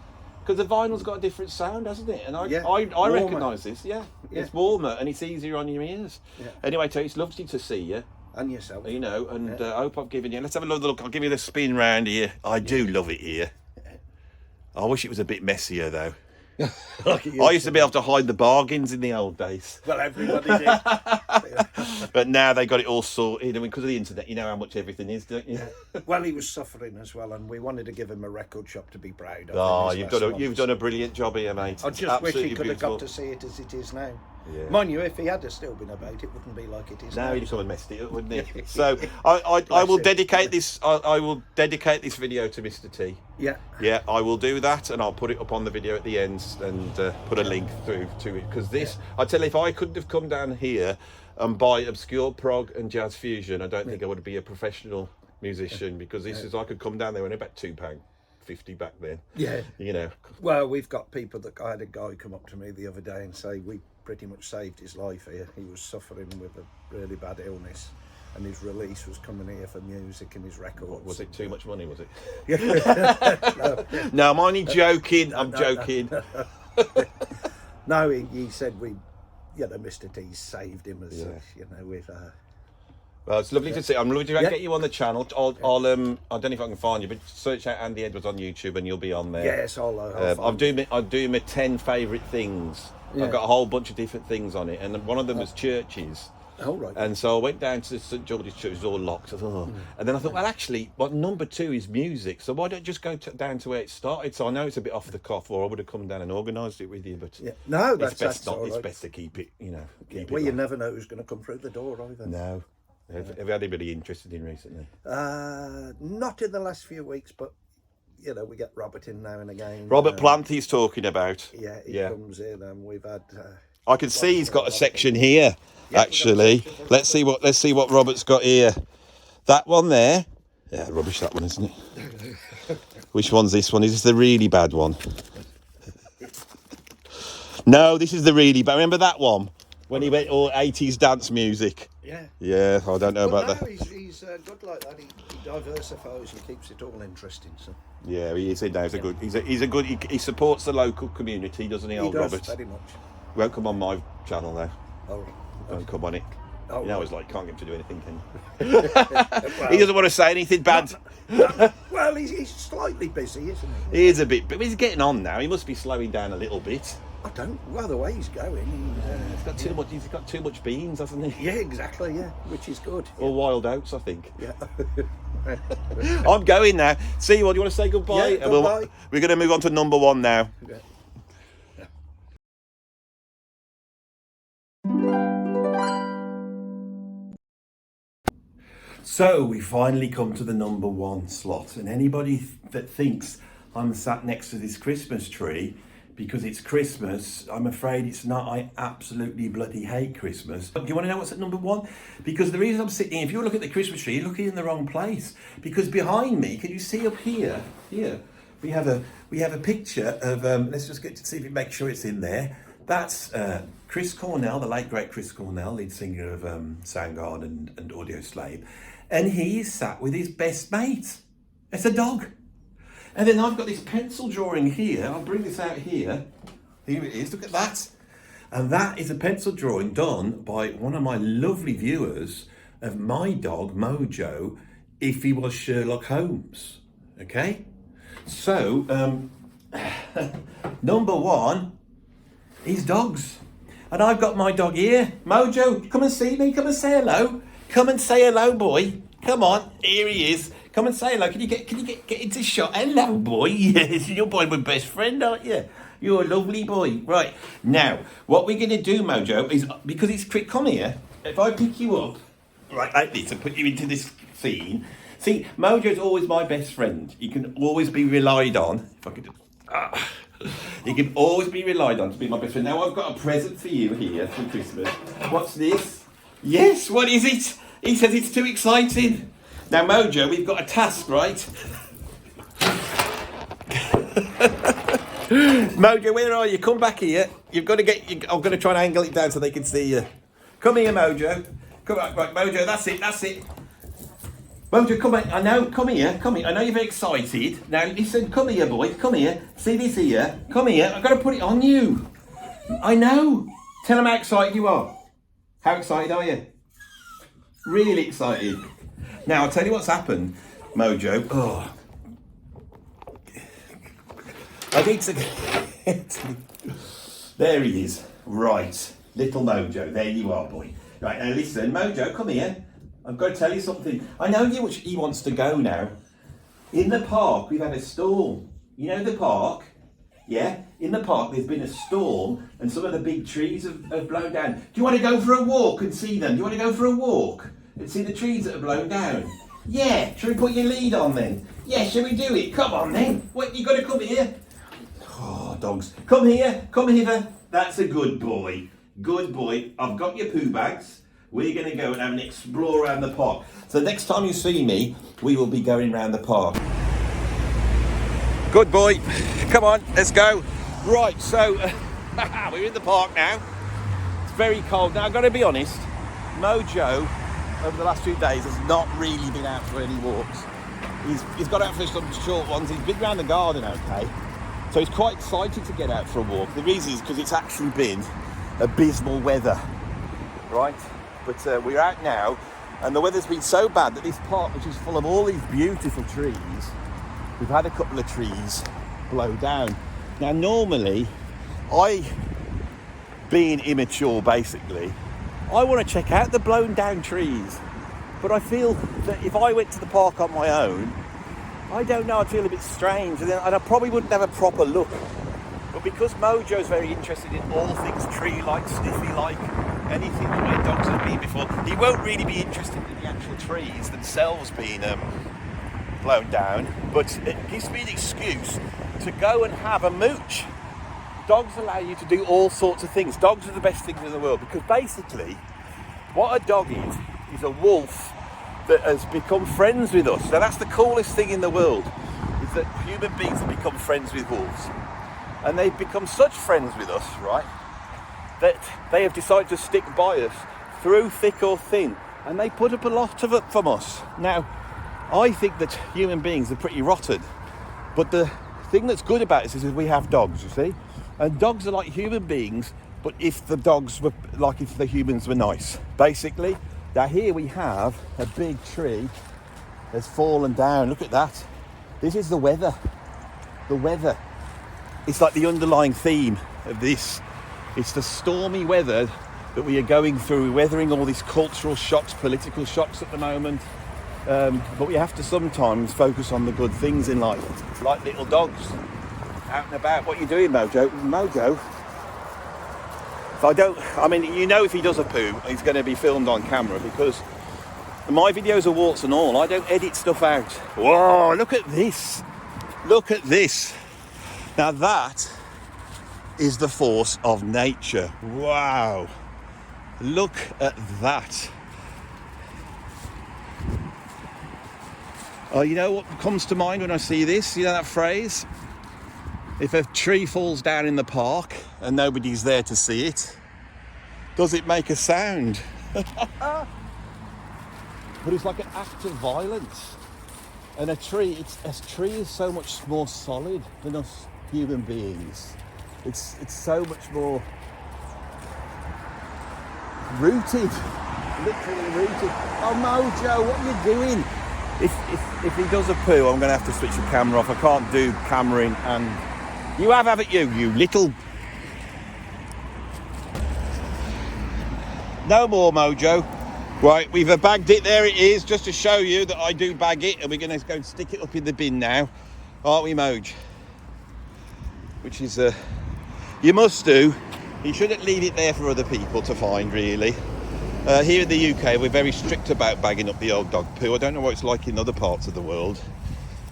Because the vinyl's got a different sound, hasn't it? And I recognise this. Yeah. It's warmer and it's easier on your ears. Yeah. Anyway, Terry, it's lovely to see you. And yourself. You know, and I hope I've given you. Let's have a look. I'll give you the spin round here. I do love it here. I wish it was a bit messier though. Like it I used to be able to hide the bargains in the old days. Well, everybody did. But now they got it all sorted. I mean, because of the internet, you know how much everything is, don't you? Well, he was suffering as well, and we wanted to give him a record shop to be proud of. Oh, in his last you've done a brilliant job here, mate. I It's just wish he absolutely could have beautiful. got to see it as it is now. Yeah. Mind you, if he had still been about, it wouldn't be like it is No, now. he'd come and messed it up, wouldn't he? So I will him. dedicate this. I will dedicate this video to Mr. T. Yeah. Yeah, I will do that, and I'll put it up on the video at the end and put a link through to it. Because this, I tell you, if I couldn't have come down here and buy obscure prog and jazz fusion, I don't think I would be a professional musician. Because this is, I could come down there and about £2.50 back then. Yeah. You know. Well, we've got people that I had a guy come up to me the other day and say we pretty much saved his life here. He was suffering with a really bad illness, and his release was coming here for music and his records. Was it too much money? Was it? No. No, I'm only joking. I'm joking. No, he said Mr. T saved him as such, with. Well, it's lovely to see. I'm lovely to get you on the channel. I don't know if I can find you, but search out Andy Edwards on YouTube and you'll be on there. Yes, I'll do my 10 favourite things. Yeah. I've got a whole bunch of different things on it, and one of them was churches. Oh, right. And so I went down to St George's Church, it was all locked. I thought, And then I thought, well, actually, number 2 is music, so why don't I just go down to where it started? So I know it's a bit off the cuff, or I would have come down and organised it with you, but No, it's best all It's right. best to keep it, keep Well, it. you never know who's going to come through the door either. No. Have you had anybody interested in recently? Not in the last few weeks, but we get Robert in now and again. Robert Plant he's talking about. Yeah, he comes in, and we've had. I can see he's got a section here. Actually, let's see what Robert's got here. That one there. Yeah, rubbish that one, isn't it? Which one's this one? Is this the really bad one? No, this is the really bad. Remember that one when he went all 80s dance music? Yeah. Yeah, I don't know about that. He's good like that. He diversifies and keeps it all interesting. So. Yeah, he is. He's a good. He supports the local community, doesn't he, old He does, Robert? very much. Won't come on my channel now. Oh, Don't come on it. Oh, You know, right. it's like, can't get him to do anything, can you? He doesn't want to say anything bad. Well, he's slightly busy, isn't he? He is a bit, but he's getting on now. He must be slowing down a little bit. Well, the way he's going, He's got too much. He's got too much beans, hasn't he? yeah, exactly, yeah, which is good. Or wild oats, I think. Yeah. I'm going now. See you all. Do you want to say goodbye? Yeah, And goodbye. We're going to move on to number 1 now. Yeah. So we finally come to the number 1 slot, and anybody that thinks I'm sat next to this Christmas tree because it's Christmas, I'm afraid it's not. I absolutely bloody hate Christmas. Do you want to know what's at number 1? Because the reason I'm sitting, if you look at the Christmas tree, you're looking in the wrong place. Because behind me, can you see up here? Here we have a picture of. Let's just get to see if we make sure it's in there. That's Chris Cornell, the late great Chris Cornell, lead singer of Soundgarden and Audio Slave, and he's sat with his best mate. It's a dog. And then I've got this pencil drawing here. I'll bring this out here. Here it is. Look at that. And that is a pencil drawing done by one of my lovely viewers of my dog, Mojo, if he was Sherlock Holmes. Okay? So, number 1 is dogs. And I've got my dog here. Mojo, come and see me. Come and say hello. Come and say hello, boy. Come on. Here he is. Come and say hello. Can you get into shot? Hello, boy. Yes, you're my best friend, aren't you? You're a lovely boy. Right. Now, what we're going to do, Mojo, is, because it's quick, come here. If I pick you up, right, like this, and put you into this scene. See, Mojo's always my best friend. You can always be relied on. If I could just... You can always be relied on to be my best friend. Now I've got a present for you here for Christmas. What's this? Yes, what is it? He says it's too exciting. Now Mojo, we've got a task, right? Mojo, where are you? Come back here. You've got to get... I'm going to try and angle it down so they can see you. Come here, Mojo. Come on, right, Mojo, that's it. Mojo, come on. I know, come here. I know you're very excited. Now, listen, come here, boy. Come here. See this here? Come here. I've got to put it on you. I know. Tell them how excited you are. How excited are you? Really excited. Now, I'll tell you what's happened, Mojo. Oh. I need to... There he is. Right. Little Mojo. There you are, boy. Right, now listen, Mojo, come here. I've got to tell you something. I know he wants to go now. In the park, we've had a storm. You know the park? Yeah? In the park, there's been a storm and some of the big trees have blown down. Do you want to go for a walk and see them? Do you want to go for a walk and see the trees that have blown down? Yeah. Shall we put your lead on then? Yeah, shall we do it? Come on then. What, you got to come here? Oh, dogs. Come here. Come hither. That's a good boy. Good boy. I've got your poo bags. We're going to go and have an explore around the park. So next time you see me, we will be going around the park. Good boy. Come on, let's go. Right, so we're in the park now. It's very cold. Now, I've got to be honest, Mojo, over the last few days, has not really been out for any walks. He's got out for some short ones. He's been around the garden, okay. So he's quite excited to get out for a walk. The reason is because it's actually been abysmal weather, right? But we're out now, and the weather's been so bad that this park, which is full of all these beautiful trees, we've had a couple of trees blow down. Now, normally, being immature, basically, I want to check out the blown down trees. But I feel that if I went to the park on my own, I don't know, I'd feel a bit strange, and I probably wouldn't have a proper look. But because Mojo's very interested in all things tree-like, sniffy-like, anything where dogs have been before, he won't really be interested in the actual trees themselves being blown down, but it gives me an excuse to go and have a mooch. Dogs allow you to do all sorts of things. Dogs are the best things in the world, because basically what a dog is a wolf that has become friends with us. Now that's the coolest thing in the world, is that human beings have become friends with wolves, and they've become such friends with us, right, that they have decided to stick by us through thick or thin, and they put up a lot of it from us. Now, I think that human beings are pretty rotten, but the thing that's good about this is we have dogs, you see, and dogs are like human beings, but if the dogs were like if the humans were nice, basically. Now here we have a big tree has fallen down. Look at that. This is the weather. The weather. It's like the underlying theme of this. It's the stormy weather that we are going through. We're weathering all these cultural shocks, political shocks at the moment. But we have to sometimes focus on the good things in life, like little dogs out and about. What are you doing, Mojo? Mojo? If he does a poo, he's going to be filmed on camera, because my videos are warts and all. I don't edit stuff out. Whoa, look at this. Look at this. Now that is the force of nature. Wow. Look at that. Oh, you know what comes to mind when I see this? You know that phrase? If a tree falls down in the park and nobody's there to see it, does it make a sound? But it's like an act of violence. And a tree is so much more solid than us human beings. It's so much more rooted, literally rooted. Oh, Mojo, what are you doing? If he does a poo, I'm going to have to switch the camera off. I can't do cameraing, and you have, haven't you, you little... No more, Mojo. Right, we've bagged it. There it is, just to show you that I do bag it, and we're going to go and stick it up in the bin now. Aren't we, Moj? Which is, you must do. You shouldn't leave it there for other people to find, really. Here in the UK, we're very strict about bagging up the old dog poo. I don't know what it's like in other parts of the world,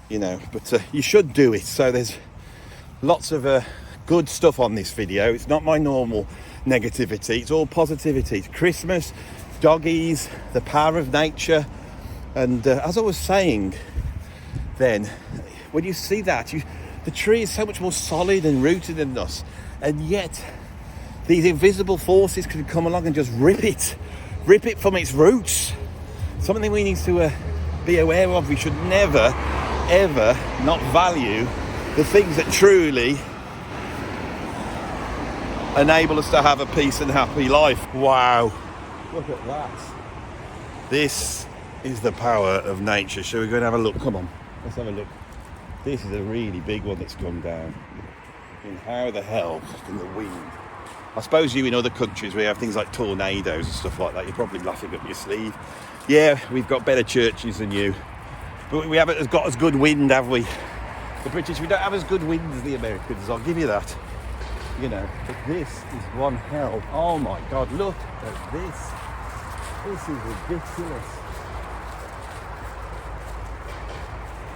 you know, but you should do it. So there's lots of good stuff on this video. It's not my normal negativity, it's all positivity. It's Christmas, doggies, the power of nature, and as I was saying then, when you see that, the tree is so much more solid and rooted than us, and yet these invisible forces can come along and just rip it from its roots. Something we need to be aware of. We should never, ever not value the things that truly enable us to have a peace and happy life. Wow, look at that. This is the power of nature. Shall we go and have a look? Come on, let's have a look. This is a really big one that's come down. in how the hell in the wind. I suppose you in other countries where you have things like tornadoes and stuff like that, you're probably laughing up your sleeve. Yeah, we've got better churches than you, but we haven't got as good wind, have we? The British, we don't have as good wind as the Americans, I'll give you that. You know, but this is one hell. Oh my God, look at this. This is ridiculous.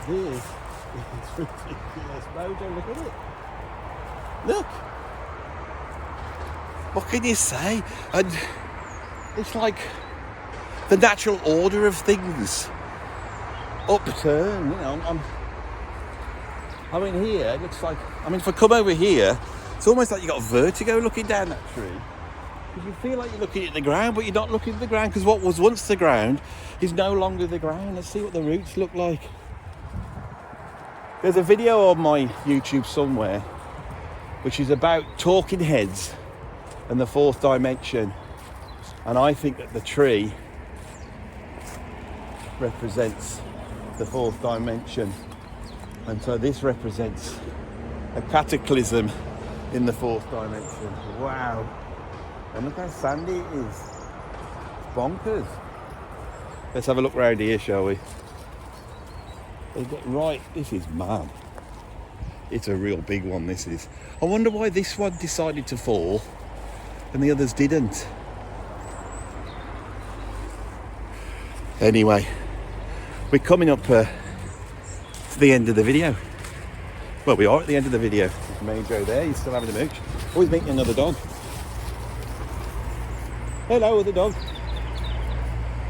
This is ridiculous. Mojo, look at it. Look. What can you say? And it's like the natural order of things upturn, you know. I mean, here, it looks like, I mean, if I come over here, it's almost like you got vertigo looking down that tree. Because you feel like you're looking at the ground, but you're not looking at the ground, because what was once the ground is no longer the ground. Let's see what the roots look like. There's a video on my YouTube somewhere, which is about talking heads and the fourth dimension. And I think that the tree represents the fourth dimension. And so this represents a cataclysm in the fourth dimension. Wow. And look how sandy it is. It's bonkers. Let's have a look around here, shall we? Right, this is mad. It's a real big one, this is. I wonder why this one decided to fall and the others didn't. Anyway, we're coming up to the end of the video. Well, we are at the end of the video. There's Mojo there, he's still having a mooch. Oh, he's meeting another dog. Hello, other dog.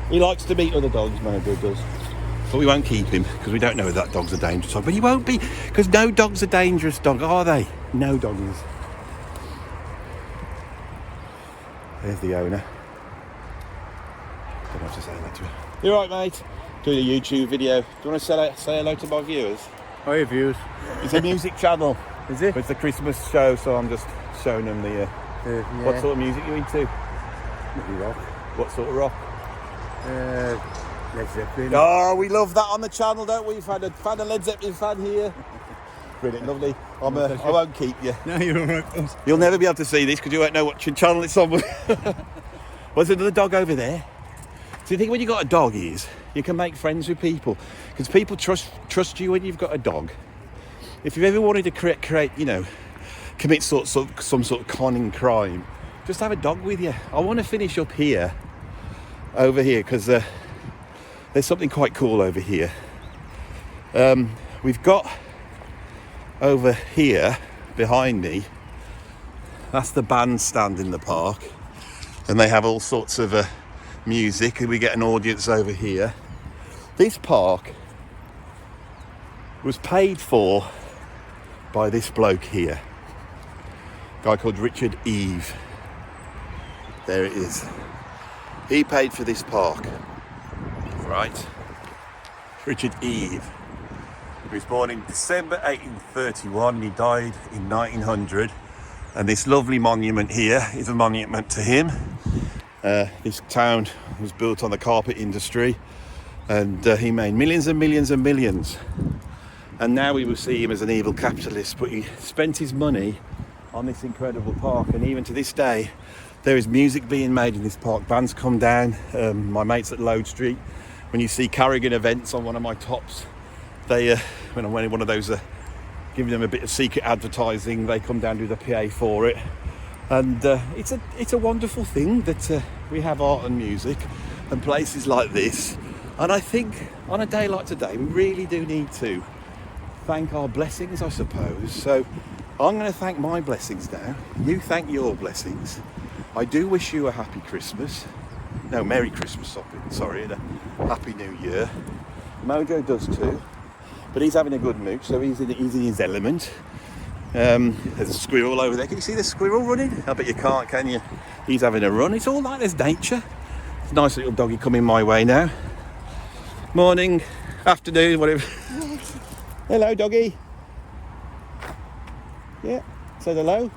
He likes to meet other dogs, Mojo does. But we won't keep him because we don't know if that dog's a dangerous dog. But he won't be, because no dog's a dangerous dog, are they? No dog is. There's the owner. Don't have to say that to her. You alright, mate? Doing a YouTube video. Do you want to say hello to my viewers? Hi, viewers. It's a music channel. Is it? It's a Christmas show, so I'm just showing them the... Yeah. What sort of music you into? Maybe rock. What sort of rock? Led Zeppelin. Oh, we love that on the channel, don't we? We've had a Led Zeppelin fan here. Brilliant, lovely. I won't keep you. No, you're alright. You'll never be able to see this because you won't know what channel it's on. There's another dog over there. So you think when you've got a dog is you can make friends with people because people trust you when you've got a dog. If you've ever wanted to create, you know, commit some sort of conning crime, just have a dog with you. I want to finish up here, over here, because there's something quite cool over here. We've got over here behind me, that's the bandstand in the park, and they have all sorts of music, and we get an audience over here. This park was paid for by this bloke here, a guy called Richard Eve. There it is. He paid for this park, right? Richard Eve. He was born in December 1831 and he died in 1900. And this lovely monument here is a monument to him. This town was built on the carpet industry, and he made millions and millions and millions. And now we will see him as an evil capitalist, but he spent his money on this incredible park, and even to this day there is music being made in this park. Bands come down. My mates at Lode Street, when you see Carrigan events on one of my tops, they when I'm wearing one of those giving them a bit of secret advertising, they come down to the PA for it. And it's a wonderful thing that we have art and music and places like this. And I think on a day like today we really do need to thank our blessings, I suppose. So I'm going to thank my blessings now. You thank your blessings. I do wish you a happy Christmas. No, Merry Christmas, sorry, and a Happy New Year. Mojo does too, but he's having a good mood, so he's in his element. There's a squirrel over there. Can you see the squirrel running? I bet you can't, can you? He's having a run. It's all like there's nature. It's a nice little doggy coming my way now. Morning, afternoon, whatever. Hello, doggy. Yeah, say hello.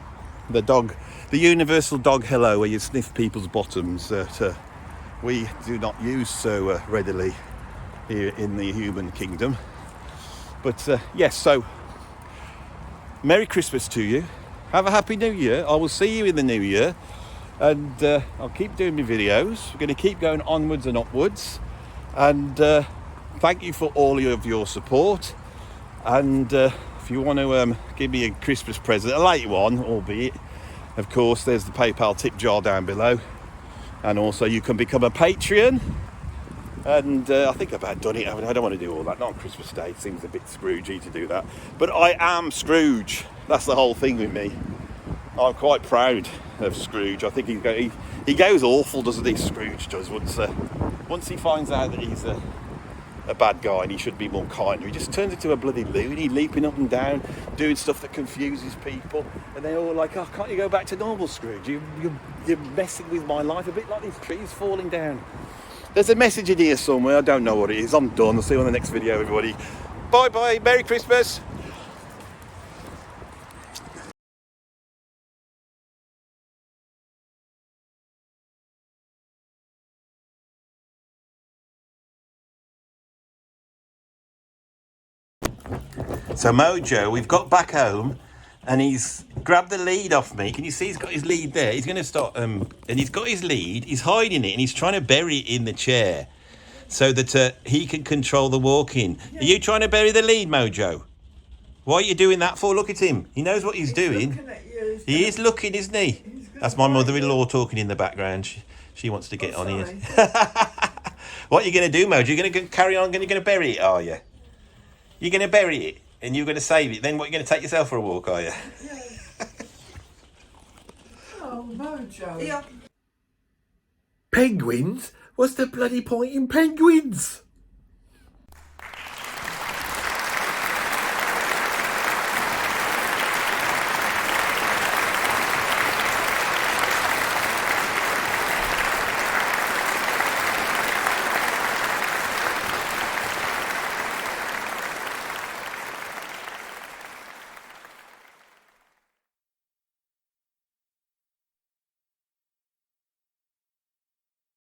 The dog, the universal dog hello, where you sniff people's bottoms that we do not use so readily here in the human kingdom. But yes, so Merry Christmas to you. Have a happy New Year. I will see you in the New Year. And I'll keep doing my videos. We're going to keep going onwards and upwards. And thank you for all of your support. And if you want to give me a Christmas present, a late one, albeit, of course, there's the PayPal tip jar down below. And also you can become a Patreon. And I think I've about done it. I don't want to do all that. Not on Christmas Day. It seems a bit Scroogey to do that. But I am Scrooge. That's the whole thing with me. I'm quite proud of Scrooge. I think he goes awful, doesn't he? Scrooge does. Once he finds out that he's a bad guy and he should be more kinder, he just turns into a bloody loony, leaping up and down, doing stuff that confuses people. And they're all like, oh, can't you go back to normal, Scrooge? You're messing with my life, a bit like these trees falling down. There's a message in here somewhere. I don't know what it is. I'm done. I'll see you on the next video, everybody. Bye bye. Merry Christmas. So Mojo, we've got back home and he's grabbed the lead off me. Can you see he's got his lead there? He's going to start, and he's got his lead, he's hiding it and he's trying to bury it in the chair so that he can control the walking. Are you trying to bury the lead, Mojo? What are you doing that for? Look at him. He knows what he's doing. He is looking, isn't he? That's my mother-in-law talking in the background. She wants to get on here. What are you going to do, Mojo? You're going to carry on, you're going to bury it, are you? You're going to bury it and you're going to save it. Then what, you're going to take yourself for a walk, are you? Oh, Mojo. Yeah. Penguins? What's the bloody point in penguins?